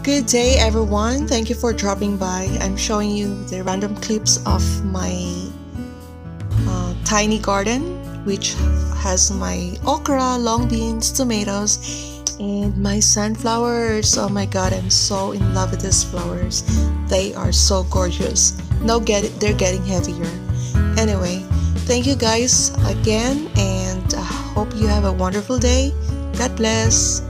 Good day, everyone. Thank you for dropping by. I'm showing you the random clips of my tiny garden, which has my okra, long beans, tomatoes, and my sunflowers. Oh my god, I'm so in love with these flowers. They are so gorgeous. Now they're getting heavier. Anyway, thank you guys again, and I hope you have a wonderful day. God bless.